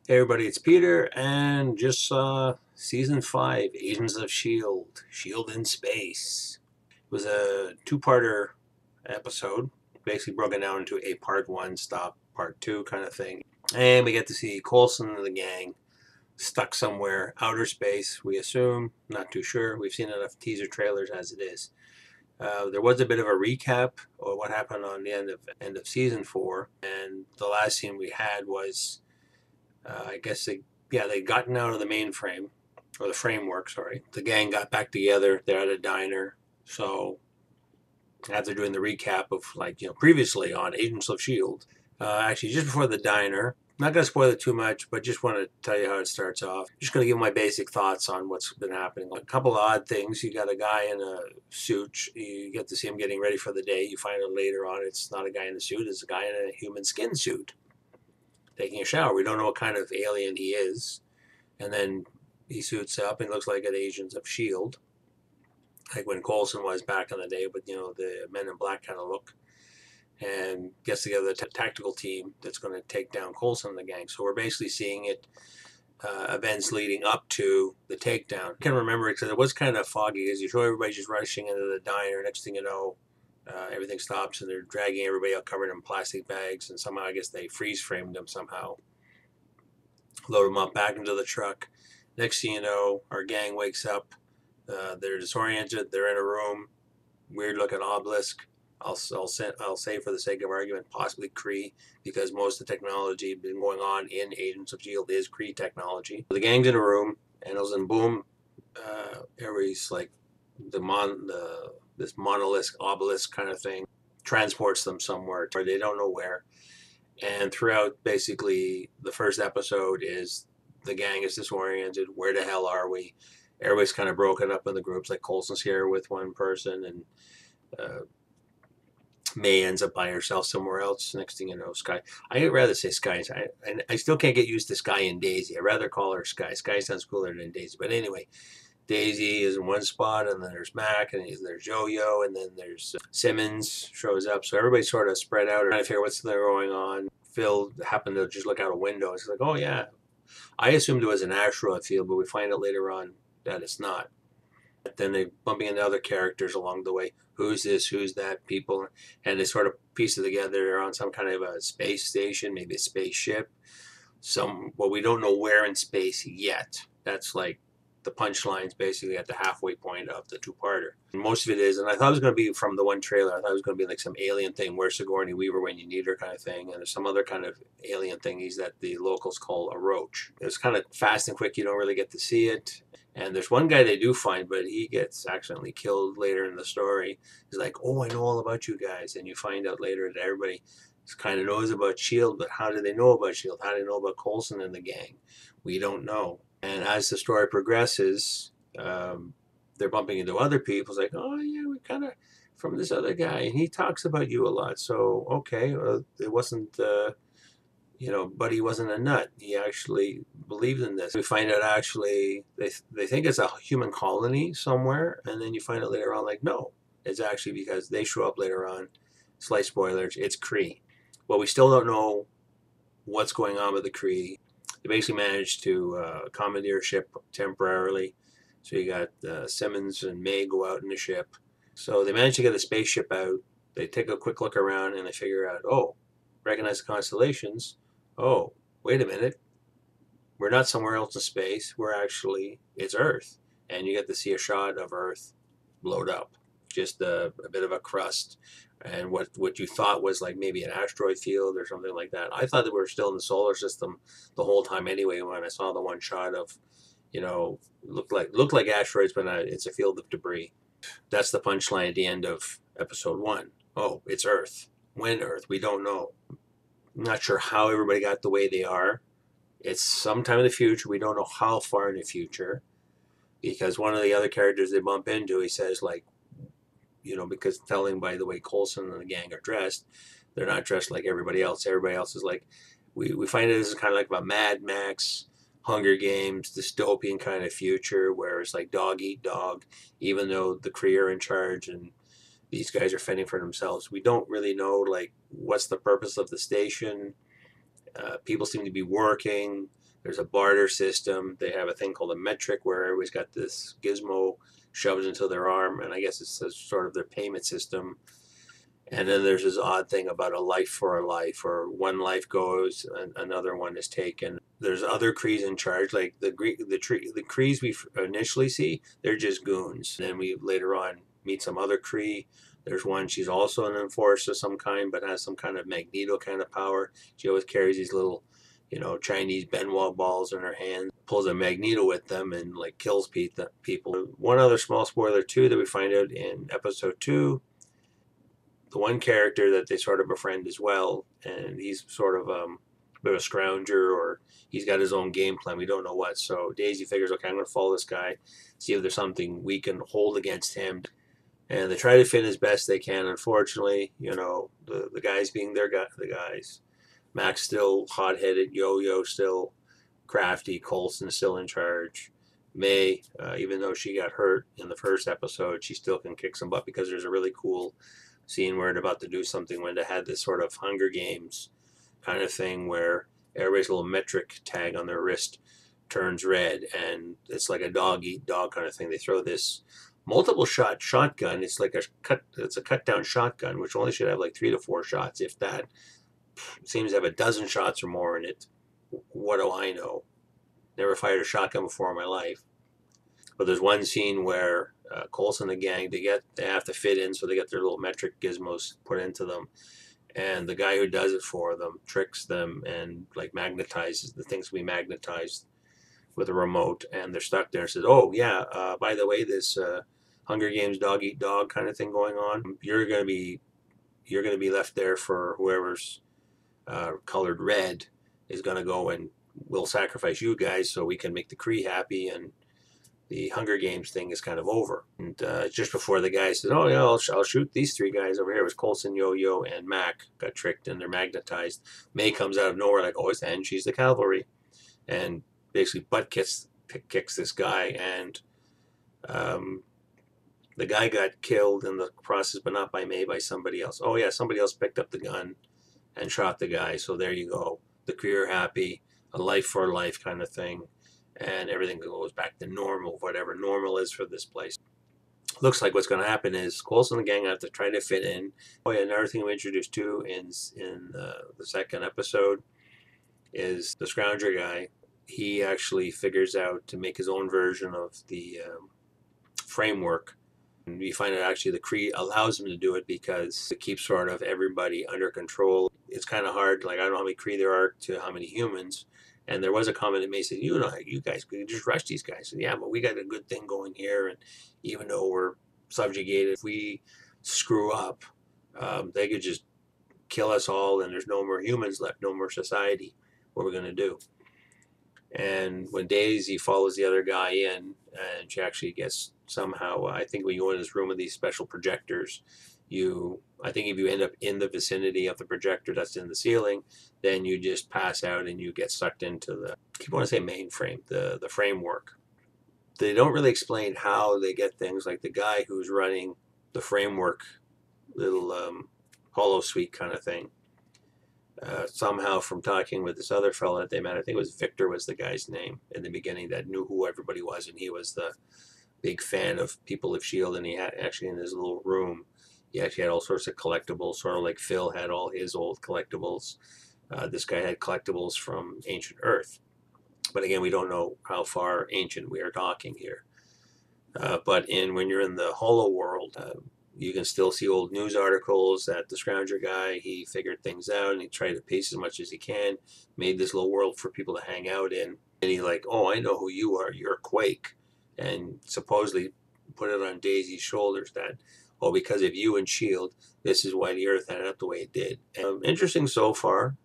Hey everybody, it's Peter, and just saw season 5, Agents of Shield, Shield in Space. It was a two-parter episode, basically broken down into a part one, stop, part two kind of thing. And we get to see Coulson and the gang stuck somewhere, outer space, we assume, not too sure. We've seen enough teaser trailers as it is. There was a bit of a recap of what happened on the end of season 4, and the last scene we had was I guess they'd gotten out of the mainframe, or the framework, sorry. The gang got back together. They're at a diner. So after doing the recap of, previously on Agents of S.H.I.E.L.D., actually, just before the diner, not going to spoil it too much, but just want to tell you how it starts off. Just going to give my basic thoughts on what's been happening. A couple of odd things. You got a guy in a suit. You get to see him getting ready for the day. You find out later on it's not a guy in a suit. It's a guy in a human skin suit taking a shower. We don't know what kind of alien he is. And then he suits up and looks like an Agents of S.H.I.E.L.D., like when Coulson was back in the day, but the Men in Black kind of look. And gets together the tactical team that's going to take down Coulson and the gang. So we're basically seeing it, events leading up to the takedown. I can remember it because it was kind of foggy as you show everybody just rushing into the diner. Next thing you know, everything stops and they're dragging everybody out covered in plastic bags. And somehow I guess they freeze framed them somehow. Load them up back into the truck. Next thing you know, our gang wakes up. They're disoriented. They're in a room. Weird looking obelisk. I'll say for the sake of argument, possibly Kree, because most of the technology been going on in Agents of S.H.I.E.L.D. is Kree technology. The gang's in a room, and all of a sudden, boom, everybody's like this monolith obelisk kind of thing transports them somewhere where they don't know where. And throughout basically the first episode is the gang is disoriented. Where the hell are we? Everybody's kind of broken up in the groups. Like Coulson's here with one person, and May ends up by herself somewhere else. Next thing you know, Sky. I'd rather say Sky. I still can't get used to Sky and Daisy. I'd rather call her Sky. Sky sounds cooler than Daisy. But anyway, Daisy is in one spot, and then there's Mac, and there's Yo-Yo, and then there's Simmons shows up. So everybody's sort of spread out, trying to figure what's going on. Phil happened to just look out a window. It's like, oh yeah. I assumed it was an asteroid field, but we find out later on that it's not. Then they bumping into other characters along the way. Who's this? Who's that? People, and they sort of piece it together. They're on some kind of a space station, maybe a spaceship. We don't know where in space yet. That's like the punchlines basically at the halfway point of the two-parter. And most of it is, and I thought it was going to be from the one trailer. I thought it was going to be like some alien thing, where's Sigourney Weaver when you need her kind of thing, and there's some other kind of alien thingies that the locals call a roach. It's kind of fast and quick. You don't really get to see it. And there's one guy they do find, but he gets accidentally killed later in the story. He's like, oh, I know all about you guys. And you find out later that everybody kind of knows about S.H.I.E.L.D., but how do they know about S.H.I.E.L.D.? How do they know about Coulson and the gang? We don't know. And as the story progresses, they're bumping into other people. It's like, oh, yeah, we kind of from this other guy, and he talks about you a lot. So, okay, it wasn't, Buddy wasn't a nut. He actually believed in this. We find out actually they think it's a human colony somewhere, and then you find out later on, like, no, it's actually because they show up later on. Slight spoilers, it's Kree. Well, we still don't know what's going on with the Kree. They basically managed to commandeer a ship temporarily. So you got Simmons and May go out in the ship. So they managed to get a spaceship out. They take a quick look around and they figure out, oh, recognize the constellations. Oh, wait a minute. We're not somewhere else in space. It's Earth. And you get to see a shot of Earth blowed up. Just a bit of a crust. And what you thought was like maybe an asteroid field or something like that. I thought that we were still in the solar system the whole time anyway when I saw the one shot of, looked like asteroids, but it's a field of debris. That's the punchline at the end of episode 1. Oh, it's Earth. When Earth? We don't know. I'm not sure how everybody got the way they are. It's sometime in the future. We don't know how far in the future. Because one of the other characters they bump into, he says, like, because telling by the way Coulson and the gang are dressed, they're not dressed like everybody else. Everybody else is like, we find it as kind of like a Mad Max, Hunger Games, dystopian kind of future where it's like dog eat dog, even though the Kree are in charge and these guys are fending for themselves. We don't really know, like, what's the purpose of the station. People seem to be working. There's a barter system. They have a thing called a metric where everybody's got this gizmo shoved into their arm, and I guess it's sort of their payment system. And then there's this odd thing about a life for a life, or one life goes, and another one is taken. There's other Krees in charge, like the Krees we initially see. They're just goons. And then we later on meet some other Kree. There's one, she's also an enforcer of some kind, but has some kind of Magneto kind of power. She always carries these little, Chinese Benoit balls in her hand, pulls a Magneto with them, and like kills people. One other small spoiler too that we find out in episode 2, the one character that they sort of befriend as well, and he's sort of a bit of a scrounger, or he's got his own game plan. We don't know what. So Daisy figures, okay, I'm going to follow this guy, see if there's something we can hold against him. And they try to fit as best they can. Unfortunately, the guys being the guys. Mac's still hot-headed, Yo-Yo still crafty, Coulson's still in charge. May, even though she got hurt in the first episode, she still can kick some butt, because there's a really cool scene where they're about to do something when they had this sort of Hunger Games kind of thing where everybody's little metric tag on their wrist turns red, and it's like a dog eat dog kind of thing. They throw this multiple shot shotgun. It's like it's a cut down shotgun, which only should have like 3 to 4 shots, if that. It seems to have a dozen shots or more in it. What do I know? Never fired a shotgun before in my life. But there's one scene where Coulson and the gang, they have to fit in, so they get their little metric gizmos put into them. And the guy who does it for them tricks them and like magnetizes the things we magnetized with a remote, and they're stuck there and says, oh yeah, by the way, this Hunger Games dog eat dog kind of thing going on, you're gonna be left there for whoever's colored red is gonna go, and we'll sacrifice you guys so we can make the Kree happy, and the Hunger Games thing is kind of over. And just before the guy says, oh yeah, I'll shoot these 3 guys over here. It was Coulson, Yo-Yo, and Mac got tricked, and they're magnetized. May comes out of nowhere like, oh, and she's the cavalry, and basically butt kicks this guy, and the guy got killed in the process, but not by May, by somebody else. Oh yeah, somebody else picked up the gun and shot the guy. So there you go. The Kree are happy, a life for life kind of thing, and everything goes back to normal, whatever normal is for this place. Looks like what's going to happen is Coulson and the gang have to try to fit in. Oh yeah, another thing we introduced too in the second episode is the Scrounger guy. He actually figures out to make his own version of the framework. And we find out actually the Kree allows him to do it because it keeps sort of everybody under control. It's kind of hard. Like, I don't know how many Kree there are to how many humans. And there was a comment that May said, you guys could just rush these guys. And yeah, but we got a good thing going here. And even though we're subjugated, if we screw up, they could just kill us all, and there's no more humans left, no more society. What are we going to do? And when Daisy follows the other guy in, and she actually gets somehow, I think when you go in this room with these special projectors, I think if you end up in the vicinity of the projector that's in the ceiling, then you just pass out and you get sucked into I keep wanting to say mainframe, the framework. They don't really explain how they get things, like the guy who's running the framework, little holo suite kind of thing. Somehow from talking with this other fellow that they met, I think it was Richter was the guy's name in the beginning, that knew who everybody was, and he was the big fan of People of S.H.I.E.L.D., and he had actually in his little room, he actually had all sorts of collectibles, sort of like Phil had all his old collectibles. This guy had collectibles from ancient Earth. But again, we don't know how far ancient we are talking here. But when you're in the holo world, you can still see old news articles that the Scrounger guy, he figured things out and he tried to piece as much as he can, made this little world for people to hang out in. And he like, oh, I know who you are, you're Quake. And supposedly put it on Daisy's shoulders that, oh, because of you and S.H.I.E.L.D., this is why the Earth ended up the way it did. Interesting so far,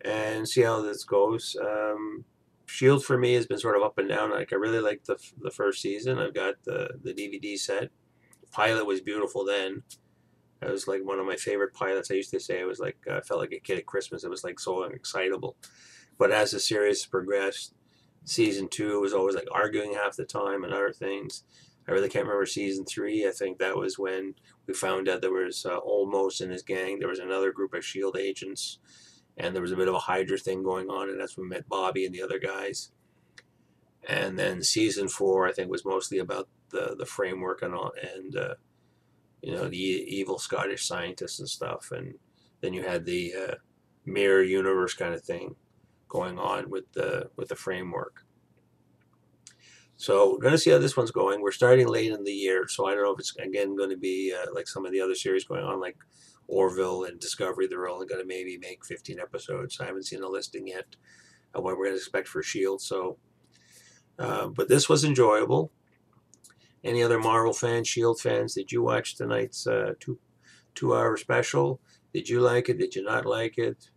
and see how this goes. S.H.I.E.L.D. for me has been sort of up and down. Like, I really liked the first season. I've got the DVD set. Pilot was beautiful then. It was like one of my favorite pilots. I used to say it was like, I felt like a kid at Christmas. It was like so excitable. But as the series progressed, season 2 was always like arguing half the time and other things. I really can't remember season 3. I think that was when we found out there was Olmos and his gang. There was another group of S.H.I.E.L.D. agents. and there was a bit of a Hydra thing going on, and that's when we met Bobby and the other guys. And then season 4, I think, was mostly about the framework and all, and the evil Scottish scientists and stuff. And then you had the mirror universe kind of thing going on with the framework. So we're going to see how this one's going. We're starting late in the year, so I don't know if it's again going to be like some of the other series going on, like Orville and Discovery. They're only going to maybe make 15 episodes. I haven't seen a listing yet of what we're going to expect for Shield. So, but this was enjoyable. Any other Marvel fans, Shield fans? Did you watch tonight's two-hour special? Did you like it? Did you not like it?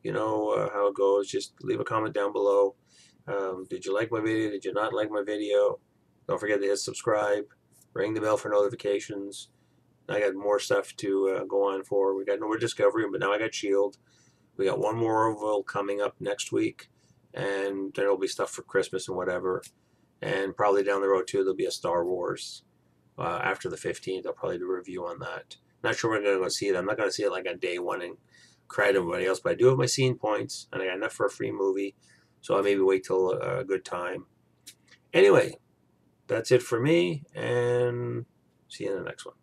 You know how it goes. Just leave a comment down below. Did you like my video? Did you not like my video? Don't forget to hit subscribe. Ring the bell for notifications. I got more stuff to go on for. We got no more Discovery, but now I got Shield. We got one more Orville coming up next week, and there will be stuff for Christmas and whatever. And probably down the road too, there'll be a Star Wars after the 15th. I'll probably do a review on that. Not sure when I'm going to go see it. I'm not going to see it like on day one and cry to everybody else, but I do have my scene points, and I got enough for a free movie, so I'll maybe wait till a good time. Anyway, that's it for me, and see you in the next one.